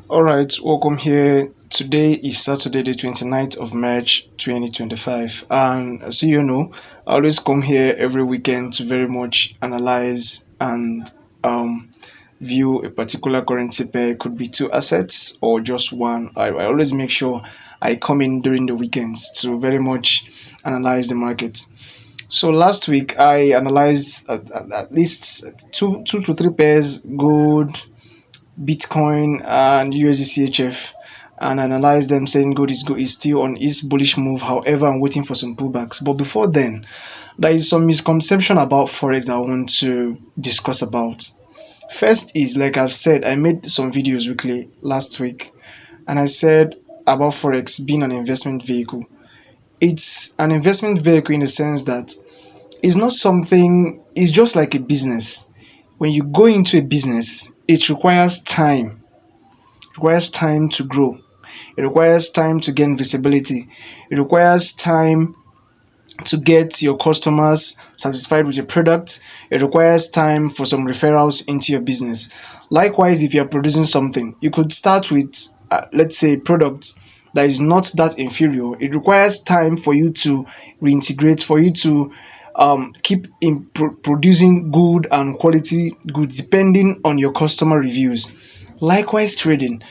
Alright, welcome here. Today is Saturday, the 29th of March 2025. And as you know, I always come here every weekend to very much analyze and view a particular currency pair. It could be two assets or just one. I always make sure I come in during the weekends to very much analyze the market. So last week I analyzed at least two to three pairs: gold, Bitcoin, and USDCHF, and analyze them, saying gold is still on its bullish move. However, I'm waiting for some pullbacks. But before then, there is some misconception about Forex that I want to discuss about. First is, like I've said, I made some videos weekly last week, and I said about Forex being an investment vehicle. It's an investment vehicle in the sense that it's not something, it's just like a business. When you go into a business, it requires time. It requires time to grow. It requires time to gain visibility. It requires time to get your customers satisfied with your product. It requires time for some referrals into your business. Likewise, if you're producing something, you could start with, let's say, product that is not that inferior. It requires time for you to reintegrate, for you to keep producing good and quality goods depending on your customer reviews. Likewise, trading.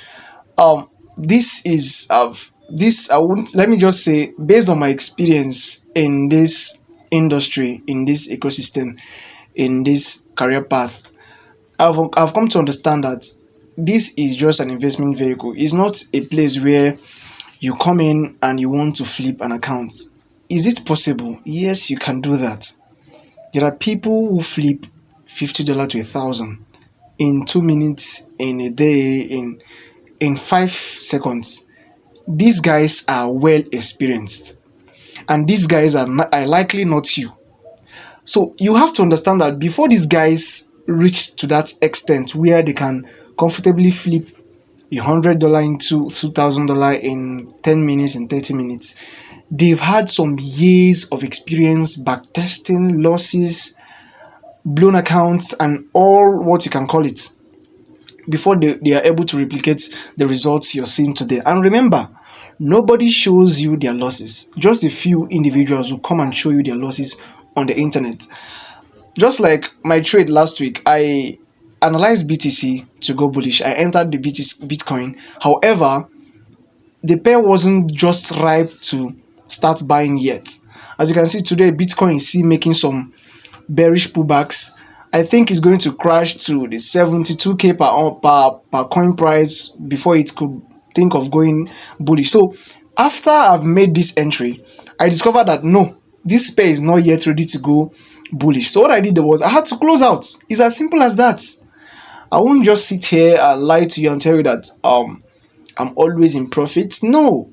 Um, this is this I won't let me just say, based on my experience in this industry, in this ecosystem, in this career path, I've come to understand that this is just an investment vehicle. It's not a place where you come in and you want to flip an account. Is it possible? Yes, you can do that. There are people who flip $50 to 1,000 in 2 minutes, in a day, in 5 seconds. These guys are well experienced, and these guys are likely not you. So you have to understand that before these guys reach to that extent where they can comfortably flip $100 into $2,000 in 10 minutes, in 30 minutes, they've had some years of experience backtesting, losses, blown accounts, and all what you can call it before they are able to replicate the results you're seeing today. And remember, nobody shows you their losses. Just a few individuals will come and show you their losses on the internet. Just like my trade last week, I analyzed BTC to go bullish. I entered the Bitcoin. However, the pair wasn't just ripe to start buying yet. As you can see today, Bitcoin is still making some bearish pullbacks. I think it's going to crash to the 72k per coin price before it could think of going bullish. So after I've made this entry, I discovered that no, this pair is not yet ready to go bullish. So what I did was I had to close out. It's as simple as that. I won't just sit here and lie to you and tell you that I'm always in profit. No,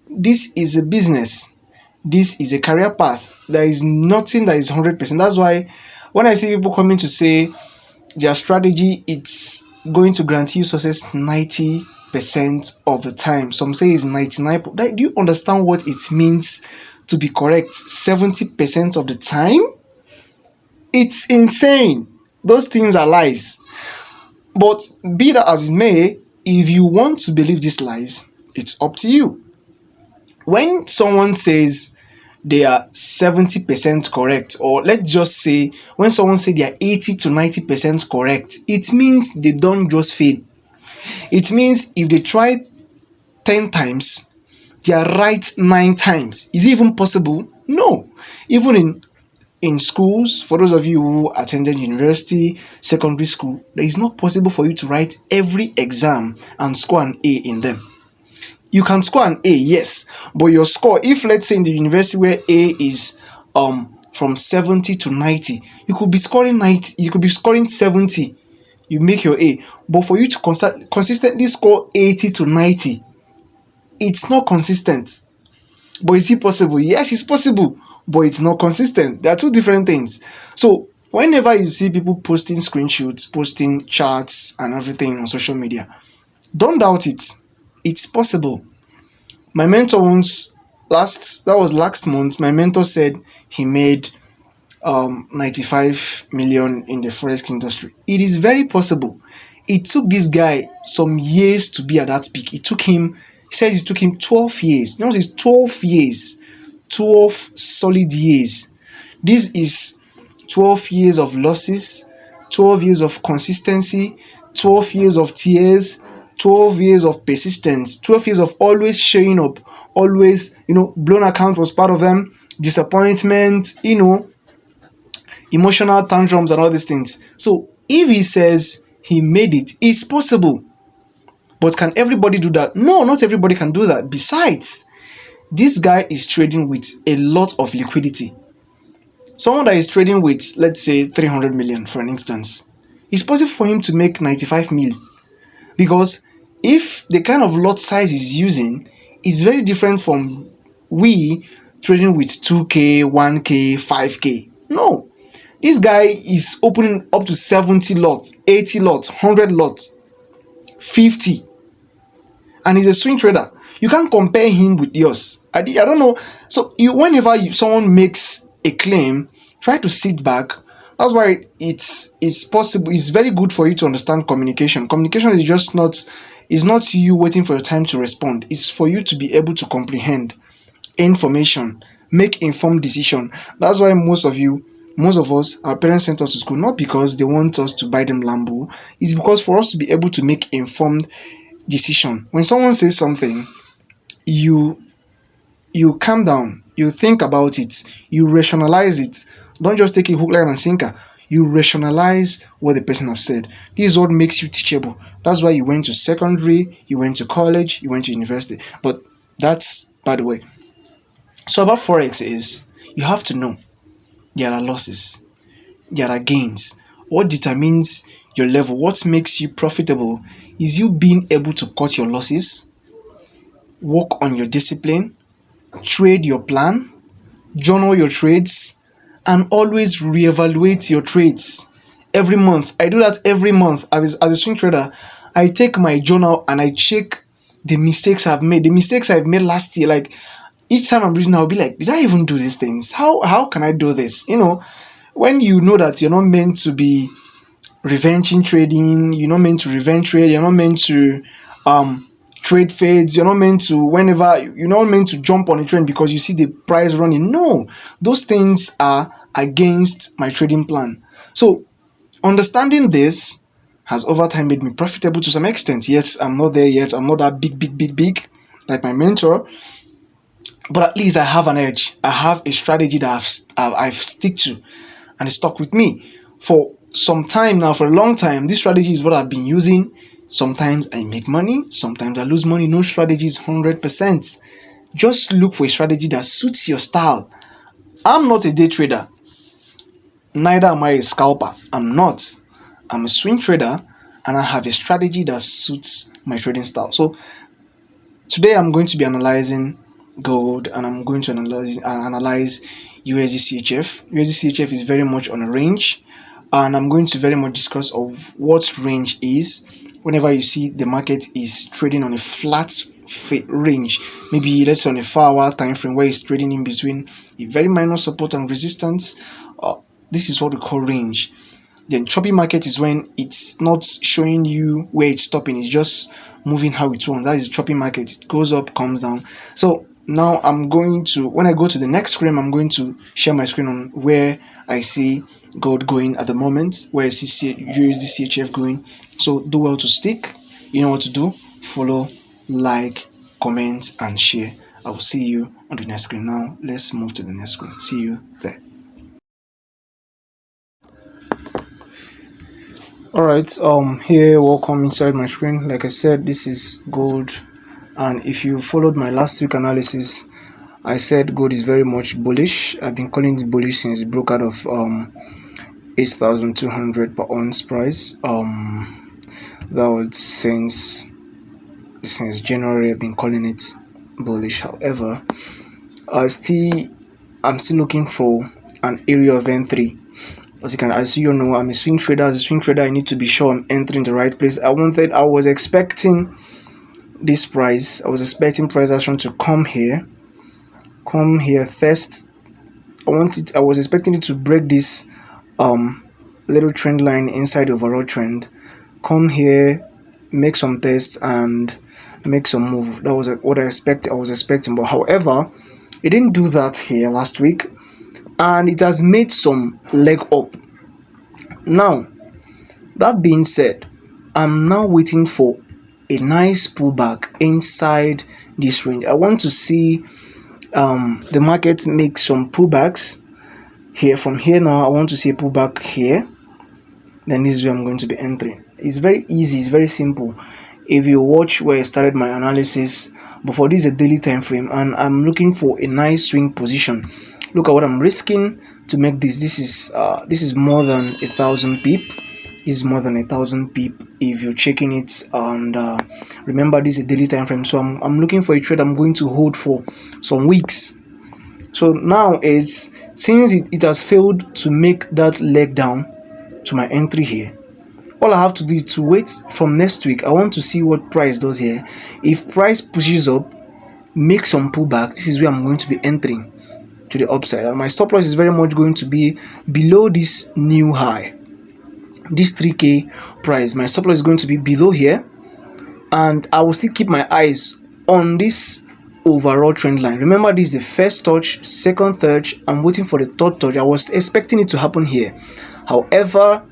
this is a business. This is a career path. There is nothing that is 100%. That's why when I see people coming to say their strategy, it's going to grant you success 90% of the time. Some say it's 99. Do you understand what it means to be correct 70% of the time? It's insane. Those things are lies. But be that as it may, if you want to believe these lies, it's up to you. When someone says they are 70% correct, or let's just say when someone says they are 80 to 90% correct, it means they don't just fail. It means if they try 10 times, they are right 9 times. Is it even possible? No. Even in schools, for those of you who attended university, secondary school, it is not possible for you to write every exam and score an A in them. You can score an A, yes, but your score, if let's say in the university where A is from 70 to 90, you could be scoring 90, you could be scoring 70, you make your A. But for you to consistently score 80 to 90, it's not consistent. But is it possible? Yes, it's possible, but it's not consistent. There are two different things. So whenever you see people posting screenshots, posting charts and everything on social media, don't doubt it. It's possible. My mentor once, last month, my mentor said he made 95 million in the forex industry. It is very possible. it took this guy some years to be at that peak. He says it took him 12 years. You know, it's 12 years, 12 solid years. This is 12 years of losses, 12 years of consistency, 12 years of tears, 12 years of persistence, 12 years of always showing up, always, blown account was part of them, disappointment, emotional tantrums and all these things. So if he says he made it, it's possible. But can everybody do that? No, not everybody can do that. Besides, this guy is trading with a lot of liquidity. Someone that is trading with, let's say, 300 million, for an instance, it's possible for him to make 95 mil. Because if the kind of lot size he's using is very different from we trading with 2K, 1K, 5K. No. This guy is opening up to 70 lots, 80 lots, 100 lots, 50. And he's a swing trader. You can't compare him with yours. I don't know. So whenever someone makes a claim, try to sit back. That's why it's possible. It's very good for you to understand communication. Communication is just not you waiting for your time to respond. It's for you to be able to comprehend information, make informed decision. That's why most of us, our parents sent us to school not because they want us to buy them Lambo. It's because for us to be able to make informed decision. When someone says something, you calm down, you think about it, you rationalize it. Don't just take it hook, line, and sinker. You rationalize what the person has said. This is what makes you teachable. That's why you went to secondary, you went to college, you went to university. But that's by the way. So about Forex is you have to know there are losses, there are gains. What determines your level, what makes you profitable is you being able to cut your losses, work on your discipline, trade your plan, journal your trades, and always reevaluate your trades every month. I do that every month. As a swing trader, I take my journal and I check the mistakes I've made. The mistakes I've made last year, like each time I'm reading, I'll be like, did I even do these things? How can I do this? When you know that you're not meant to be revenging trading, you're not meant to revenge trade, you're not meant to trade fades, you're not meant to jump on a trend because you see the price running. No, those things are against my trading plan. So understanding this has over time made me profitable to some extent. Yes, I'm not there yet. I'm not that big like my mentor, but at least I have an edge. I have a strategy that I've stick to, and it stuck with me for some time now. For a long time, this strategy is what I've been using. Sometimes I make money, sometimes I lose money. No strategy is 100%. Just look for a strategy that suits your style. I'm not a day trader, neither am I a scalper. I'm a swing trader, and I have a strategy that suits my trading style. So today I'm going to be analyzing gold, and I'm going to analyze USDCHF. USDCHF is very much on a range, and I'm going to very much discuss of what range is. Whenever you see the market is trading on a flat range, maybe let's say on a 4-hour time frame where it's trading in between a very minor support and resistance, this is what we call range. Then choppy market is when it's not showing you where it's stopping, it's just moving how it wants. That is choppy market. It goes up, comes down. So now when I go to the next screen, I'm going to share my screen on where I see gold going at the moment, where I see USDCHF going. So do well to stick. You know what to do. Follow, like, comment, and share. I will see you on the next screen. Now let's move to the next screen. See you there. Alright, here, welcome inside my screen. Like I said, this is gold, and if you followed my last week analysis, I said gold is very much bullish. I've been calling it bullish since it broke out of 8,200 per ounce price. That was since January. I've been calling it bullish. However, I'm still looking for an area of entry. As you know, I'm a swing trader. As a swing trader, I need to be sure I'm entering the right place. I was expecting this price. I was expecting price action to come here first. I was expecting it to break this little trend line inside the overall trend, come here, make some tests and make some move. That was what I was expecting, but however, it didn't do that here last week, and it has made some leg up. Now, that being said, I'm now waiting for a nice pullback inside this range. I want to see the market make some pullbacks here. From here now, I want to see a pullback here. Then this is where I'm going to be entering. It's very easy, it's very simple. If you watch where I started my analysis before, this is a daily time frame and I'm looking for a nice swing position. Look at what I'm risking to make this. This is more than 1,000 pip. This is more than 1,000 pip if you're checking it. And remember, this is a daily time frame, so I'm looking for a trade I'm going to hold for some weeks. So now since it has failed to make that leg down to my entry here, all I have to do is to wait from next week. I want to see what price does here. If price pushes up, make some pullback, this is where I'm going to be entering to the upside, and my stop loss is very much going to be below this new high, this 3k price. My stop loss is going to be below here, and I will still keep my eyes on this overall trend line. Remember, this is the first touch, second touch. I'm waiting for the third touch. I was expecting it to happen here, however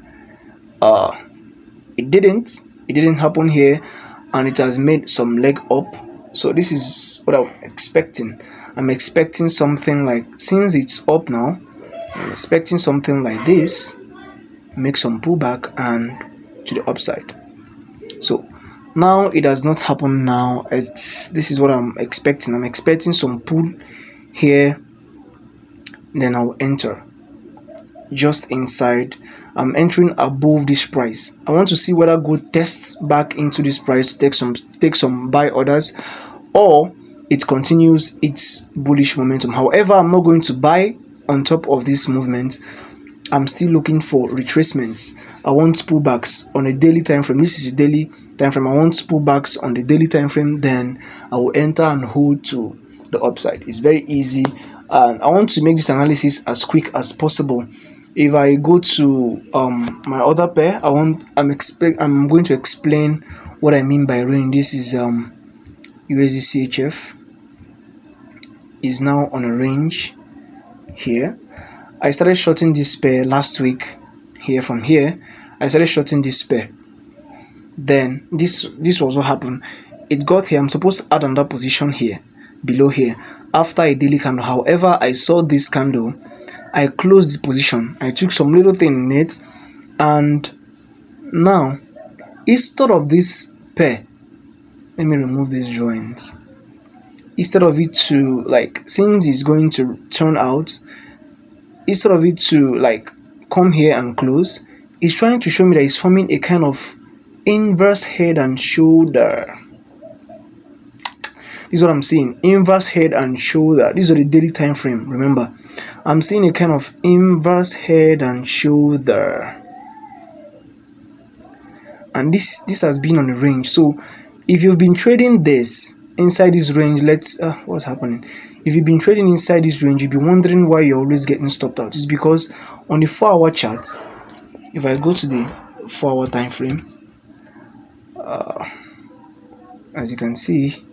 it didn't happen here, and it has made some leg up. So this is what I'm expecting. I'm expecting something like, since it's up now, I'm expecting something like this, make some pullback and to the upside. So now it does not happen now. This is what I'm expecting. I'm expecting some pull here, then I'll enter just inside. I'm entering above this price. I want to see whether gold tests back into this price to take some buy orders, or it continues its bullish momentum. However, I'm not going to buy on top of this movement. I'm still looking for retracements. I want pullbacks on a daily time frame. This is a daily time frame. I want pullbacks on the daily time frame. Then I will enter and hold to the upside. It's very easy, and I want to make this analysis as quick as possible. If I go to my other pair, I'm going to explain what I mean by range. This is USDCHF is now on a range here. I started shorting this pair last week here. From here I started shorting this pair. Then this was what happened. It got here. I'm supposed to add another position here below here after a daily candle. However, I saw this candle, I closed the position, I took some little thing in it, and now instead of this pair, let me remove these joints. Instead of it to, like, since it's going to turn out, instead of it to like come here and close, it's trying to show me that it's forming a kind of inverse head and shoulder. This is what I'm seeing, inverse head and shoulder. This is the daily time frame. Remember, I'm seeing a kind of inverse head and shoulder, and this has been on a range. So if you've been trading this inside this range, what's happening? If you've been trading inside this range, you'll be wondering why you're always getting stopped out. It's because on the 4-hour chart, if I go to the 4-hour time frame, as you can see,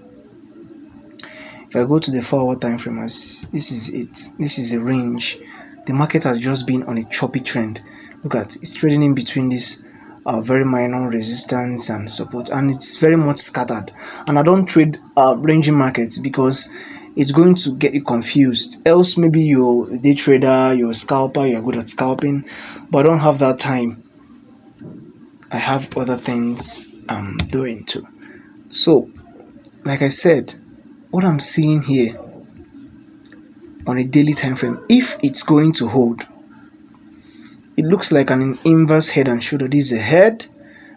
if I go to the 4-hour time frame, as this is it, this is a range. The market has just been on a choppy trend. Look at, it's trading in between this very minor resistance and support, and it's very much scattered. And I don't trade ranging markets because it's going to get you confused. Else maybe you're a day trader, you're a scalper, you're good at scalping, but I don't have that time. I have other things I'm doing too. So like I said, what I'm seeing here on a daily time frame, if it's going to hold, it looks like an inverse head and shoulder. This is a head,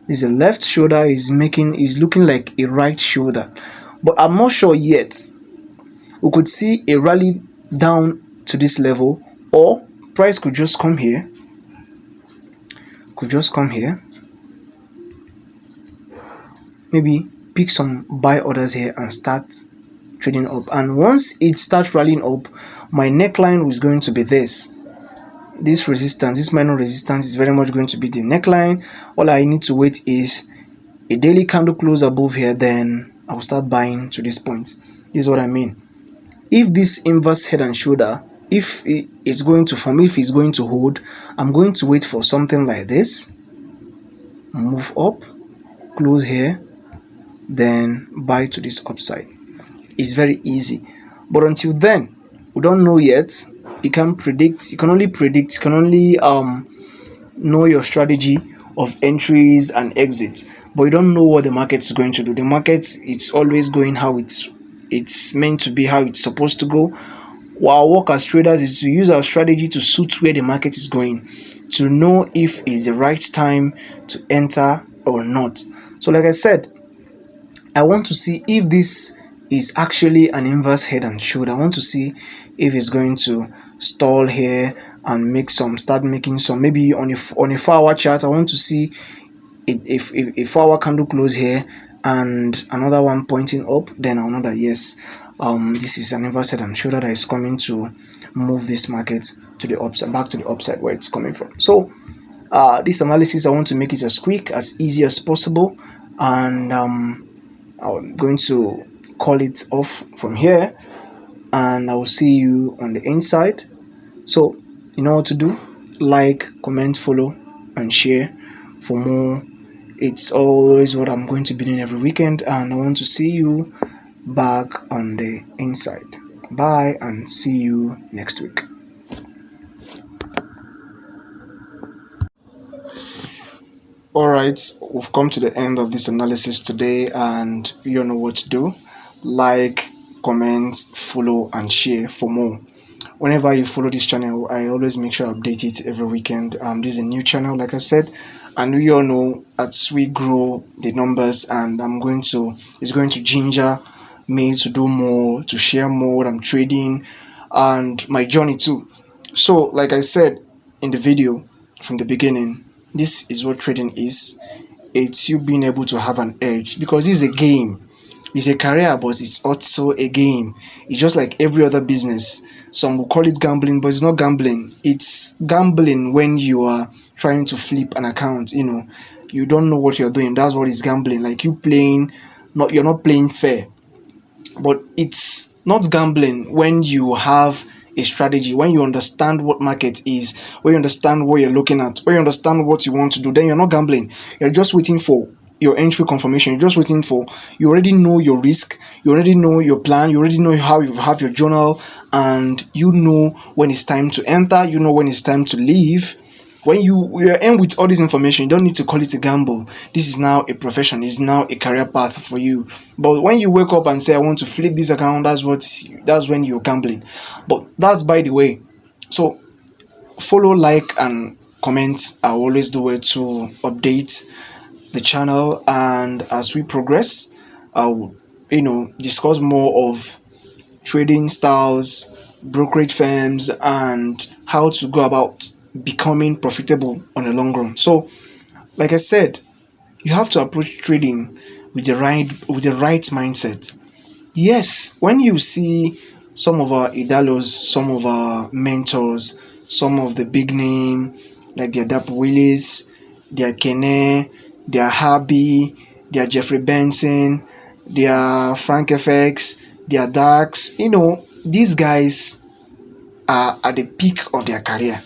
this is a left shoulder, is looking like a right shoulder, but I'm not sure yet. We could see a rally down to this level, or price could just come here, maybe pick some buy orders here and start trading up. And once it starts rallying up, my neckline was going to be this. this resistance, this minor resistance, is very much going to be the neckline. All I need to wait is a daily candle close above here, then I'll start buying to this point. This is what I mean. If this inverse head and shoulder, if it's going to form, if it's going to hold, I'm going to wait for something like this, move up, close here, then buy to this upside. It's very easy. But until then, we don't know yet. You can predict, you can only predict, you can only know your strategy of entries and exits, but you don't know what the market is going to do. The market, it's always going how it's meant to be, how it's supposed to go. Our work as traders is to use our strategy to suit where the market is going, to know if it's the right time to enter or not. So like I said, I want to see if this is actually an inverse head and shoulder. I want to see if it's going to stall here and start making some, maybe on a 4-hour chart. I want to see if a 4-hour candle close here and another one pointing up, then I'll know that yes, this is an inverse head and shoulder that is coming to move this market to the upside, back to the upside where it's coming from. So this analysis, I want to make it as quick, as easy as possible, and I'm going to call it off from here, and I will see you on the inside. So you know what to do: like, comment, follow, and share for more. It's always what I'm going to be doing every weekend, and I want to see you back on the inside. Bye, and see you next week. Alright, we've come to the end of this analysis today, and you know what to do: like, comment, follow, and share for more. Whenever you follow this channel, I always make sure I update it every weekend. This is a new channel, like I said, and we all know as we grow the numbers, and it's going to ginger me to do more, to share more what I'm trading and my journey too. So like I said in the video from the beginning, this is what trading is. It's you being able to have an edge, because it's a game. It's a career, but it's also a game. It's just like every other business. Some will call it gambling, but it's not gambling. It's gambling when you are trying to flip an account. You don't know what you're doing. That's what is gambling. Like you're not playing fair. But it's not gambling when you have a strategy, when you understand what market is, when you understand what you're looking at, when you understand what you want to do. Then you're not gambling. You're just waiting for your entry confirmation. You're just waiting for, you already know your risk, you already know your plan, you already know how you have your journal, and you know when it's time to enter, you know when it's time to leave. When you're in with all this information, you don't need to call it a gamble. This is now a profession, it's now a career path for you. But when you wake up and say, I want to flip this account, that's when you're gambling. But that's by the way. So follow, like, and comment. I always do it to update the channel, and as we progress, I'll discuss more of trading styles, brokerage firms, and how to go about becoming profitable on the long run. So like I said, you have to approach trading with the right mindset. Yes, when you see some of our idols, some of our mentors, some of the big name like their Dap Willis, their Kene, their Harvey, their Jeffrey Benson, their Frank FX, their Dax, these guys are at the peak of their career.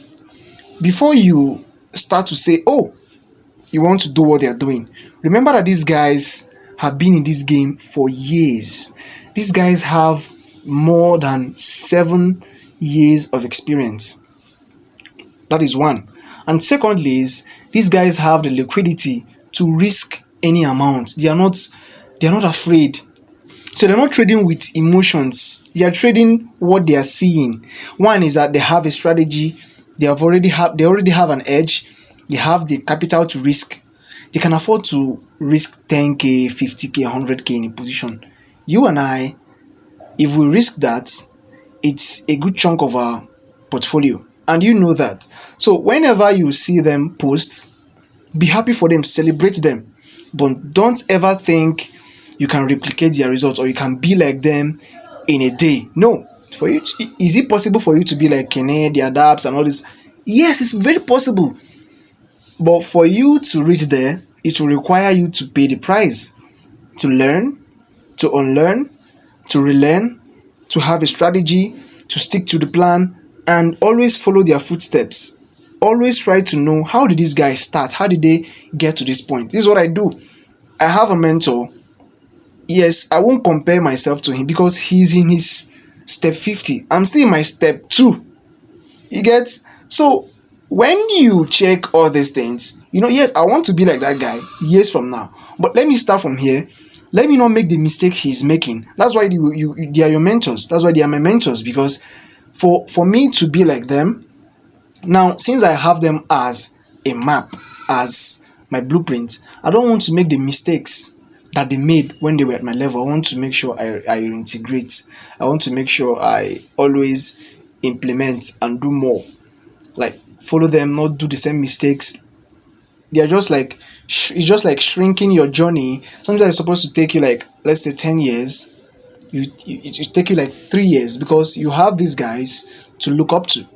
Before you start to say, oh, you want to do what they're doing, remember that these guys have been in this game for years. These guys have more than 7 years of experience. That is one. And secondly is, these guys have the liquidity to risk any amount. They are not afraid. So they're not trading with emotions. They are trading what they are seeing. One is that they have a strategy. They already have an edge. They have the capital to risk. They can afford to risk 10k, 50k, 100k in a position. You and I, if we risk that, it's a good chunk of our portfolio, and you know that. So whenever you see them post, be happy for them, celebrate them, but don't ever think you can replicate their results or you can be like them in a day. No. Is it possible for you to be like Kene, the Adapts, and all this? Yes, it's very possible. But for you to reach there, it will require you to pay the price, to learn, to unlearn, to relearn, to have a strategy, to stick to the plan, and always follow their footsteps. Always try to know, how did these guys start? How did they get to this point? This is what I do. I have a mentor. Yes, I won't compare myself to him because he's in his step 50. I'm still in my step 2. You get? So when you check all these things, yes, I want to be like that guy years from now. But let me start from here. Let me not make the mistake he's making. That's why they are your mentors. That's why they are my mentors. Because for me to be like them, now since I have them as a map, as my blueprint, I don't want to make the mistakes that they made when they were at my level. I want to make sure I integrate. I want to make sure I always implement and do more. Like follow them, not do the same mistakes. They are just like it's just like shrinking your journey. Sometimes it's supposed to take you like, let's say, 10 years. It take you like 3 years because you have these guys to look up to.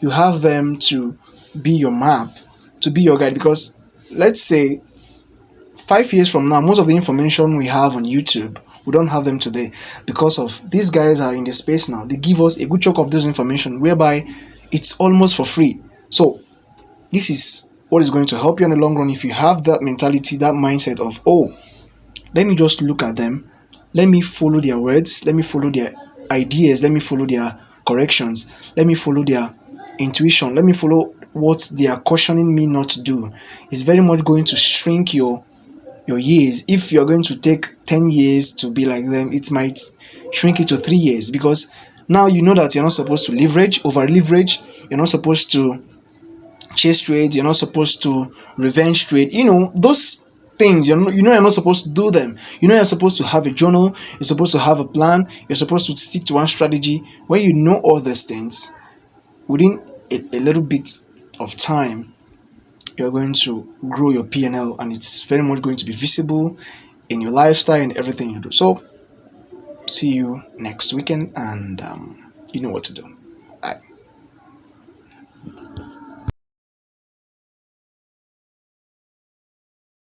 You have them to be your map, to be your guide. Because let's say 5 years from now, most of the information we have on YouTube, we don't have them today because of these guys are in the space now. They give us a good chunk of this information whereby it's almost for free. So this is what is going to help you in the long run if you have that mentality, that mindset of, oh, let me just look at them, let me follow their words, let me follow their ideas, let me follow their corrections, let me follow their intuition, let me follow what they are cautioning me not to do. It's very much going to shrink your years. If you're going to take 10 years to be like them, it might shrink it to 3 years because now you know that you're not supposed to over leverage, you're not supposed to chase trades, you're not supposed to revenge trade. Those things, you're not supposed to do them. You're supposed to have a journal, you're supposed to have a plan, you're supposed to stick to one strategy. When you know all these things, within a little bit of time, you're going to grow your P&L, and it's very much going to be visible in your lifestyle and everything you do. So see you next weekend, and you know what to do. Bye.